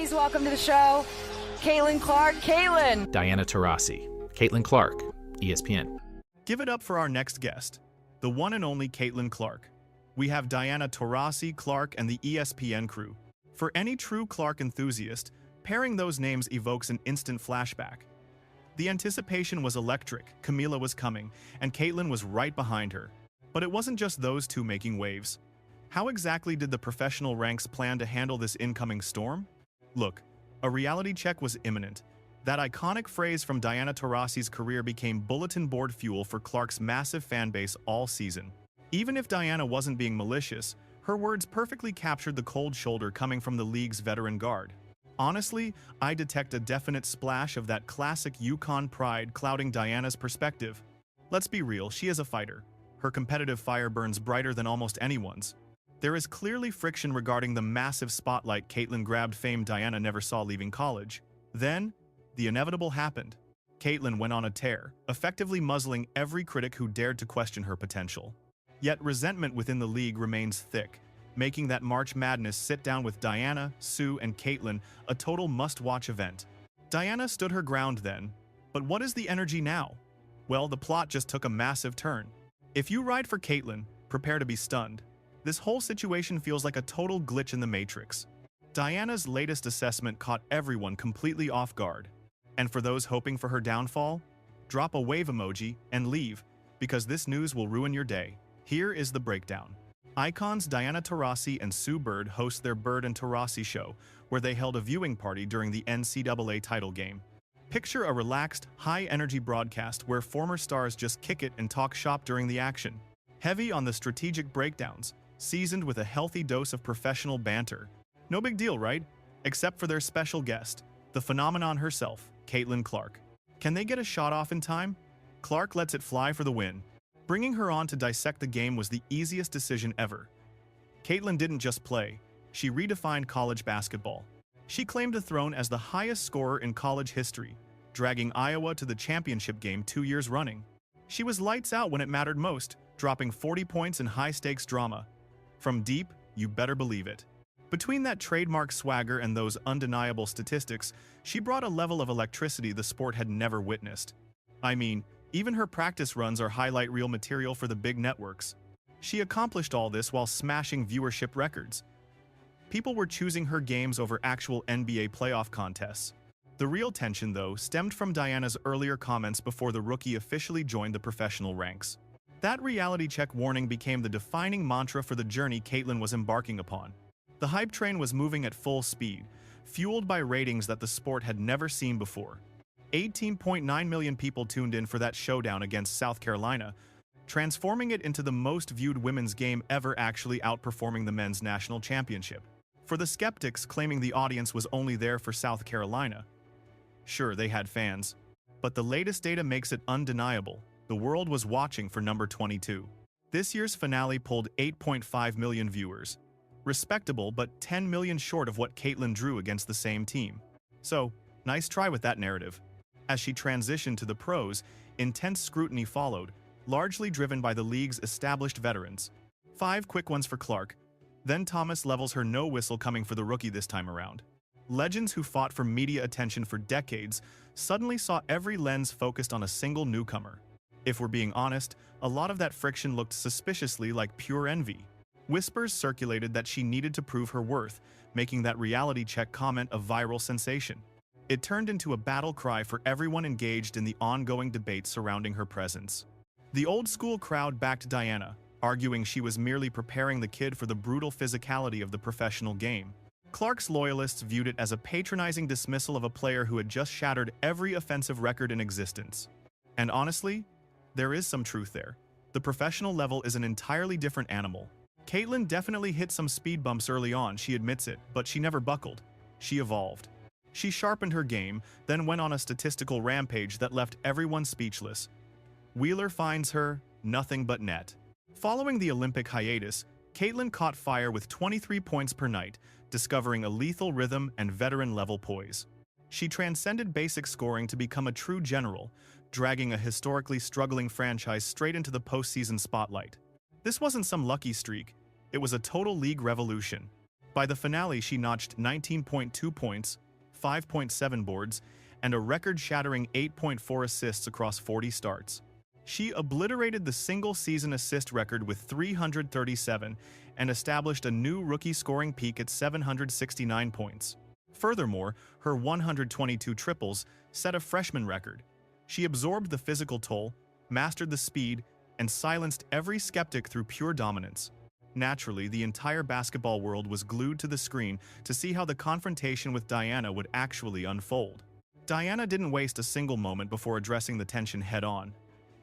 Please welcome to the show, Caitlin Clark. Caitlin. Diana Taurasi. Caitlin Clark, ESPN. Give it up for our next guest, the one and only Caitlin Clark. We have Diana Taurasi, Clark, and the ESPN crew. For any true Clark enthusiast, pairing those names evokes an instant flashback. The anticipation was electric, Camila was coming, and Caitlin was right behind her. But it wasn't just those two making waves. How exactly did the professional ranks plan to handle this incoming storm? Look, a reality check was imminent. That iconic phrase from Diana Taurasi's career became bulletin board fuel for Clark's massive fanbase all season. Even if Diana wasn't being malicious, her words perfectly captured the cold shoulder coming from the league's veteran guard. Honestly, I detect a definite splash of that classic Yukon pride clouding Diana's perspective. Let's be real, she is a fighter. Her competitive fire burns brighter than almost anyone's. There is clearly friction regarding the massive spotlight Caitlin grabbed fame Diana never saw leaving college. Then, the inevitable happened. Caitlin went on a tear, effectively muzzling every critic who dared to question her potential. Yet resentment within the league remains thick, making that March Madness sit-down with Diana, Sue, and Caitlin a total must-watch event. Diana stood her ground then, but what is the energy now? Well, the plot just took a massive turn. If you ride for Caitlin, prepare to be stunned. This whole situation feels like a total glitch in the Matrix. Diana's latest assessment caught everyone completely off guard. And for those hoping for her downfall, drop a wave emoji and leave, because this news will ruin your day. Here is the breakdown. Icons Diana Taurasi and Sue Bird host their Bird and Taurasi show, where they held a viewing party during the NCAA title game. Picture a relaxed, high-energy broadcast where former stars just kick it and talk shop during the action. Heavy on the strategic breakdowns, seasoned with a healthy dose of professional banter. No big deal, right? Except for their special guest, the phenomenon herself, Caitlin Clark. Can they get a shot off in time? Clark lets it fly for the win. Bringing her on to dissect the game was the easiest decision ever. Caitlin didn't just play, she redefined college basketball. She claimed the throne as the highest scorer in college history, dragging Iowa to the championship game 2 years running. She was lights out when it mattered most, dropping 40 points in high-stakes drama. From deep, you better believe it. Between that trademark swagger and those undeniable statistics, she brought a level of electricity the sport had never witnessed. I mean, even her practice runs are highlight reel material for the big networks. She accomplished all this while smashing viewership records. People were choosing her games over actual NBA playoff contests. The real tension, though, stemmed from Diana's earlier comments before the rookie officially joined the professional ranks. That reality check warning became the defining mantra for the journey Caitlin was embarking upon. The hype train was moving at full speed, fueled by ratings that the sport had never seen before. 18.9 million people tuned in for that showdown against South Carolina, transforming it into the most viewed women's game ever, actually outperforming the men's national championship. For the skeptics claiming the audience was only there for South Carolina, sure, they had fans, but the latest data makes it undeniable. The world was watching for number 22. This year's finale pulled 8.5 million viewers. Respectable, but 10 million short of what Caitlin drew against the same team. So, nice try with that narrative. As she transitioned to the pros, intense scrutiny followed, largely driven by the league's established veterans. 5 quick ones for Clark. Then Thomas levels her no whistle coming for the rookie this time around. Legends who fought for media attention for decades suddenly saw every lens focused on a single newcomer. If we're being honest, a lot of that friction looked suspiciously like pure envy. Whispers circulated that she needed to prove her worth, making that reality check comment a viral sensation. It turned into a battle cry for everyone engaged in the ongoing debate surrounding her presence. The old-school crowd backed Diana, arguing she was merely preparing the kid for the brutal physicality of the professional game. Clark's loyalists viewed it as a patronizing dismissal of a player who had just shattered every offensive record in existence. And honestly, there is some truth there. The professional level is an entirely different animal. Caitlin definitely hit some speed bumps early on, she admits it, but she never buckled. She evolved. She sharpened her game, then went on a statistical rampage that left everyone speechless. Wheeler finds her nothing but net. Following the Olympic hiatus, Caitlin caught fire with 23 points per night, discovering a lethal rhythm and veteran-level poise. She transcended basic scoring to become a true general, dragging a historically struggling franchise straight into the postseason spotlight. This wasn't some lucky streak, it was a total league revolution. By the finale, she notched 19.2 points, 5.7 boards, and a record-shattering 8.4 assists across 40 starts. She obliterated the single-season assist record with 337 and established a new rookie scoring peak at 769 points. Furthermore, her 122 triples set a freshman record. She absorbed the physical toll, mastered the speed, and silenced every skeptic through pure dominance. Naturally, the entire basketball world was glued to the screen to see how the confrontation with Diana would actually unfold. Diana didn't waste a single moment before addressing the tension head-on.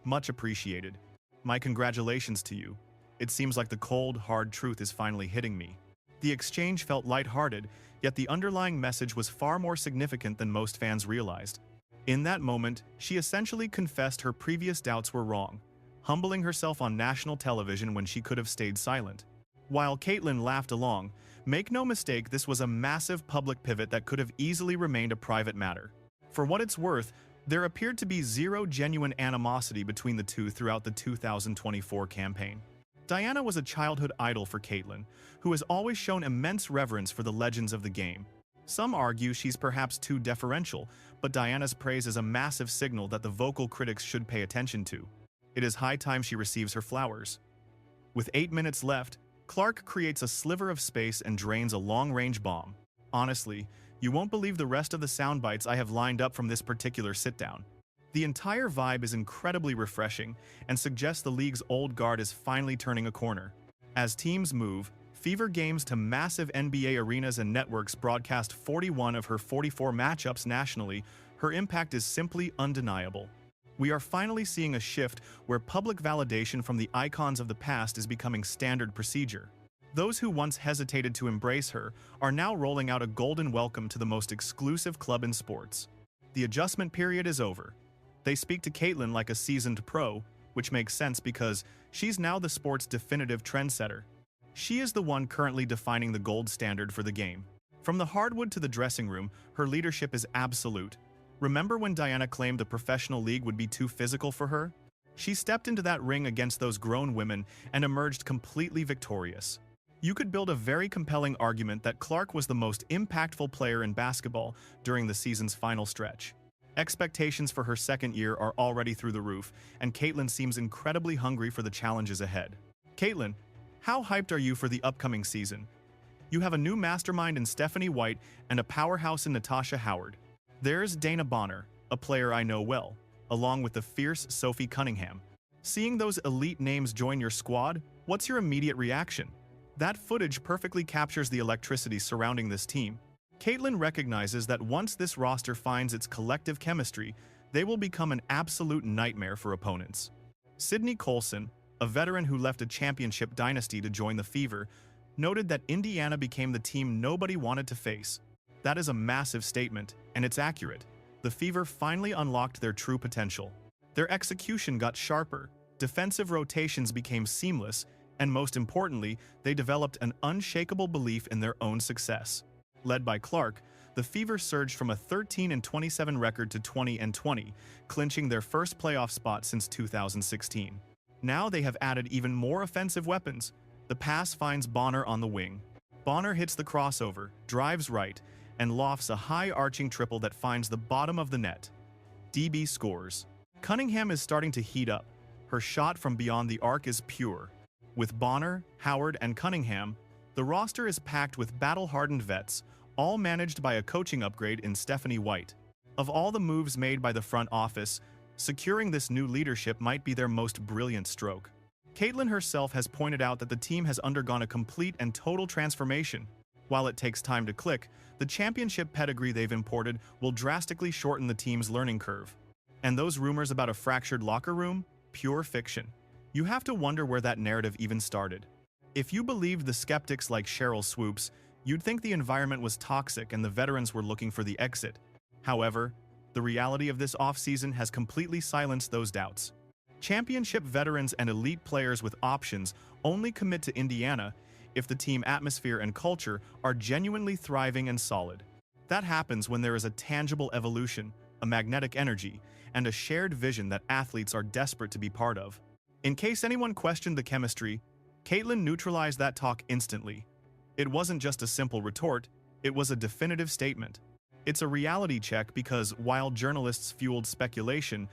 Much appreciated. My congratulations to you. It seems like the cold, hard truth is finally hitting me. The exchange felt lighthearted, yet the underlying message was far more significant than most fans realized. In that moment, she essentially confessed her previous doubts were wrong, humbling herself on national television when she could have stayed silent. While Caitlin laughed along, make no mistake, this was a massive public pivot that could have easily remained a private matter. For what it's worth, there appeared to be zero genuine animosity between the two throughout the 2024 campaign. Diana was a childhood idol for Caitlin, who has always shown immense reverence for the legends of the game. Some argue she's perhaps too deferential, but Diana's praise is a massive signal that the vocal critics should pay attention to. It is high time she receives her flowers. With 8 minutes left, Clark creates a sliver of space and drains a long-range bomb. Honestly, you won't believe the rest of the sound bites I have lined up from this particular sit-down. The entire vibe is incredibly refreshing and suggests the league's old guard is finally turning a corner. As teams move, Fever Games to massive NBA arenas and networks broadcast 41 of her 44 matchups nationally, her impact is simply undeniable. We are finally seeing a shift where public validation from the icons of the past is becoming standard procedure. Those who once hesitated to embrace her are now rolling out a golden welcome to the most exclusive club in sports. The adjustment period is over. They speak to Caitlin like a seasoned pro, which makes sense because she's now the sport's definitive trendsetter. She is the one currently defining the gold standard for the game. From the hardwood to the dressing room, her leadership is absolute. Remember when Diana claimed the professional league would be too physical for her? She stepped into that ring against those grown women and emerged completely victorious. You could build a very compelling argument that Clark was the most impactful player in basketball during the season's final stretch. Expectations for her second year are already through the roof, and Caitlin seems incredibly hungry for the challenges ahead. Caitlin, how hyped are you for the upcoming season? You have a new mastermind in Stephanie White and a powerhouse in Natasha Howard. There's Dana Bonner, a player I know well, along with the fierce Sophie Cunningham. Seeing those elite names join your squad, what's your immediate reaction? That footage perfectly captures the electricity surrounding this team. Caitlin recognizes that once this roster finds its collective chemistry, they will become an absolute nightmare for opponents. Sydney Colson, a veteran who left a championship dynasty to join the Fever, noted that Indiana became the team nobody wanted to face. That is a massive statement, and it's accurate. The Fever finally unlocked their true potential. Their execution got sharper, defensive rotations became seamless, and most importantly, they developed an unshakable belief in their own success. Led by Clark, the Fever surged from a 13-27 record to 20-20, clinching their first playoff spot since 2016. Now they have added even more offensive weapons. The pass finds Bonner on the wing. Bonner hits the crossover, drives right, and lofts a high-arching triple that finds the bottom of the net. DB scores. Cunningham is starting to heat up. Her shot from beyond the arc is pure. With Bonner, Howard, and Cunningham, the roster is packed with battle-hardened vets, all managed by a coaching upgrade in Stephanie White. Of all the moves made by the front office, securing this new leadership might be their most brilliant stroke. Caitlin herself has pointed out that the team has undergone a complete and total transformation. While it takes time to click, the championship pedigree they've imported will drastically shorten the team's learning curve. And those rumors about a fractured locker room? Pure fiction. You have to wonder where that narrative even started. If you believed the skeptics like Cheryl Swoops, you'd think the environment was toxic and the veterans were looking for the exit. However, the reality of this offseason has completely silenced those doubts. Championship veterans and elite players with options only commit to Indiana if the team atmosphere and culture are genuinely thriving and solid. That happens when there is a tangible evolution, a magnetic energy, and a shared vision that athletes are desperate to be part of. In case anyone questioned the chemistry, Caitlin neutralized that talk instantly. It wasn't just a simple retort, it was a definitive statement. It's a reality check because while journalists fueled speculation,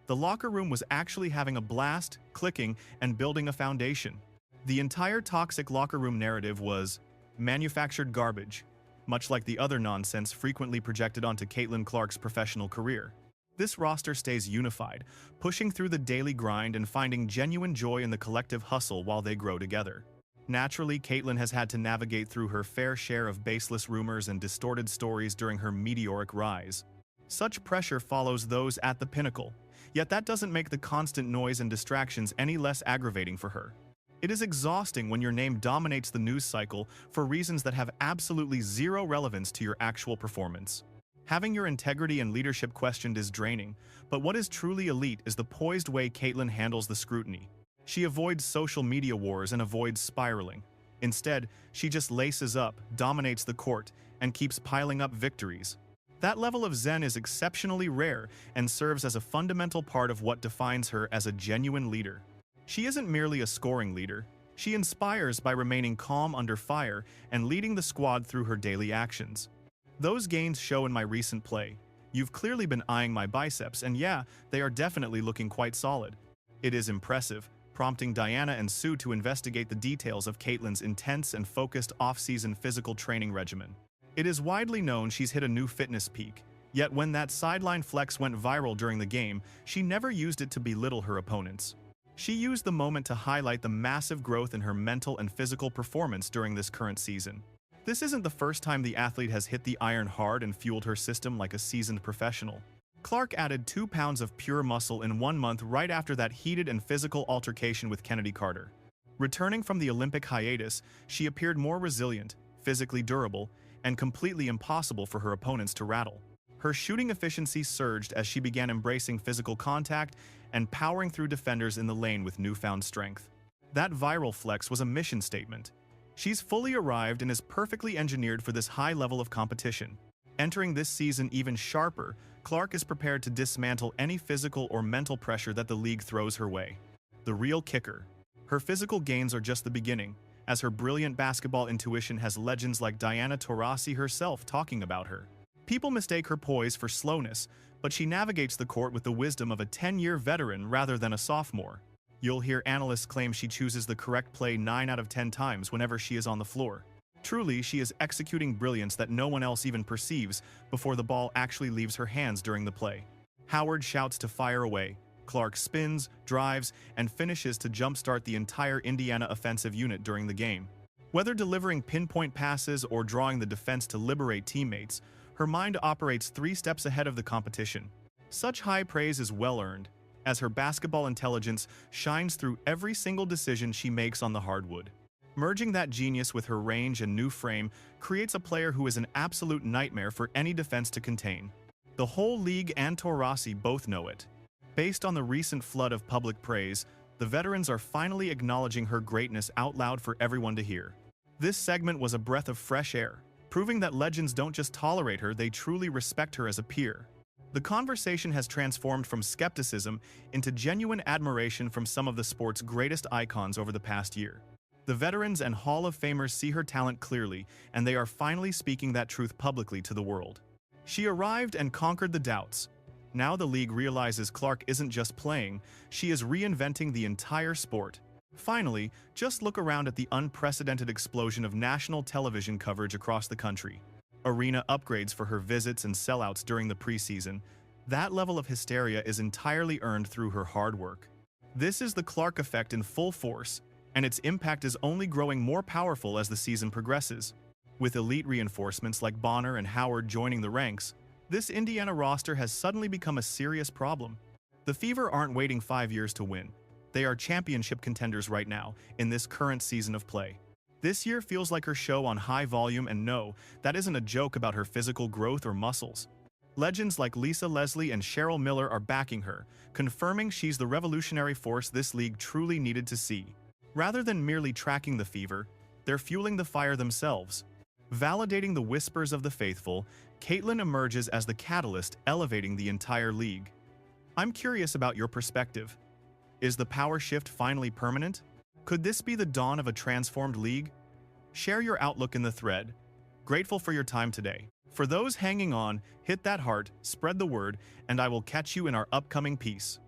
the locker room was actually having a blast, clicking, and building a foundation. The entire toxic locker room narrative was manufactured garbage, much like the other nonsense frequently projected onto Caitlin Clark's professional career. This roster stays unified, pushing through the daily grind and finding genuine joy in the collective hustle while they grow together. Naturally, Caitlin has had to navigate through her fair share of baseless rumors and distorted stories during her meteoric rise. Such pressure follows those at the pinnacle, yet that doesn't make the constant noise and distractions any less aggravating for her. It is exhausting when your name dominates the news cycle for reasons that have absolutely zero relevance to your actual performance. Having your integrity and leadership questioned is draining, but what is truly elite is the poised way Caitlin handles the scrutiny. She avoids social media wars and avoids spiraling. Instead, she just laces up, dominates the court, and keeps piling up victories. That level of zen is exceptionally rare and serves as a fundamental part of what defines her as a genuine leader. She isn't merely a scoring leader. She inspires by remaining calm under fire and leading the squad through her daily actions. Those gains show in my recent play. You've clearly been eyeing my biceps, and yeah, they are definitely looking quite solid. It is impressive, prompting Diana and Sue to investigate the details of Caitlin's intense and focused off-season physical training regimen. It is widely known she's hit a new fitness peak, yet when that sideline flex went viral during the game, she never used it to belittle her opponents. She used the moment to highlight the massive growth in her mental and physical performance during this current season. This isn't the first time the athlete has hit the iron hard and fueled her system like a seasoned professional. Clark added 2 pounds of pure muscle in 1 month right after that heated and physical altercation with Kennedy Carter. Returning from the Olympic hiatus, she appeared more resilient, physically durable, and completely impossible for her opponents to rattle. Her shooting efficiency surged as she began embracing physical contact and powering through defenders in the lane with newfound strength. That viral flex was a mission statement. She's fully arrived and is perfectly engineered for this high level of competition. Entering this season even sharper, Clark is prepared to dismantle any physical or mental pressure that the league throws her way. The real kicker. Her physical gains are just the beginning, as her brilliant basketball intuition has legends like Diana Taurasi herself talking about her. People mistake her poise for slowness, but she navigates the court with the wisdom of a 10-year veteran rather than a sophomore. You'll hear analysts claim she chooses the correct play 9 out of 10 times whenever she is on the floor. Truly, she is executing brilliance that no one else even perceives before the ball actually leaves her hands during the play. Howard shouts to fire away. Clark spins, drives, and finishes to jumpstart the entire Indiana offensive unit during the game. Whether delivering pinpoint passes or drawing the defense to liberate teammates, her mind operates 3 steps ahead of the competition. Such high praise is well-earned, as her basketball intelligence shines through every single decision she makes on the hardwood. Merging that genius with her range and new frame creates a player who is an absolute nightmare for any defense to contain. The whole league and Taurasi both know it. Based on the recent flood of public praise, the veterans are finally acknowledging her greatness out loud for everyone to hear. This segment was a breath of fresh air, proving that legends don't just tolerate her, they truly respect her as a peer. The conversation has transformed from skepticism into genuine admiration from some of the sport's greatest icons over the past year. The veterans and Hall of Famers see her talent clearly, and they are finally speaking that truth publicly to the world. She arrived and conquered the doubts. Now the league realizes Clark isn't just playing, she is reinventing the entire sport. Finally, just look around at the unprecedented explosion of national television coverage across the country. Arena upgrades for her visits and sellouts during the preseason. That level of hysteria is entirely earned through her hard work. This is the Clark effect in full force, and its impact is only growing more powerful as the season progresses. With elite reinforcements like Bonner and Howard joining the ranks, this Indiana roster has suddenly become a serious problem. The Fever aren't waiting 5 years to win. They are championship contenders right now, in this current season of play. This year feels like her show on high volume, and no, that isn't a joke about her physical growth or muscles. Legends like Lisa Leslie and Cheryl Miller are backing her, confirming she's the revolutionary force this league truly needed to see. Rather than merely tracking the Fever, they're fueling the fire themselves. Validating the whispers of the faithful, Caitlin emerges as the catalyst elevating the entire league. I'm curious about your perspective. Is the power shift finally permanent? Could this be the dawn of a transformed league? Share your outlook in the thread. Grateful for your time today. For those hanging on, hit that heart, spread the word, and I will catch you in our upcoming piece.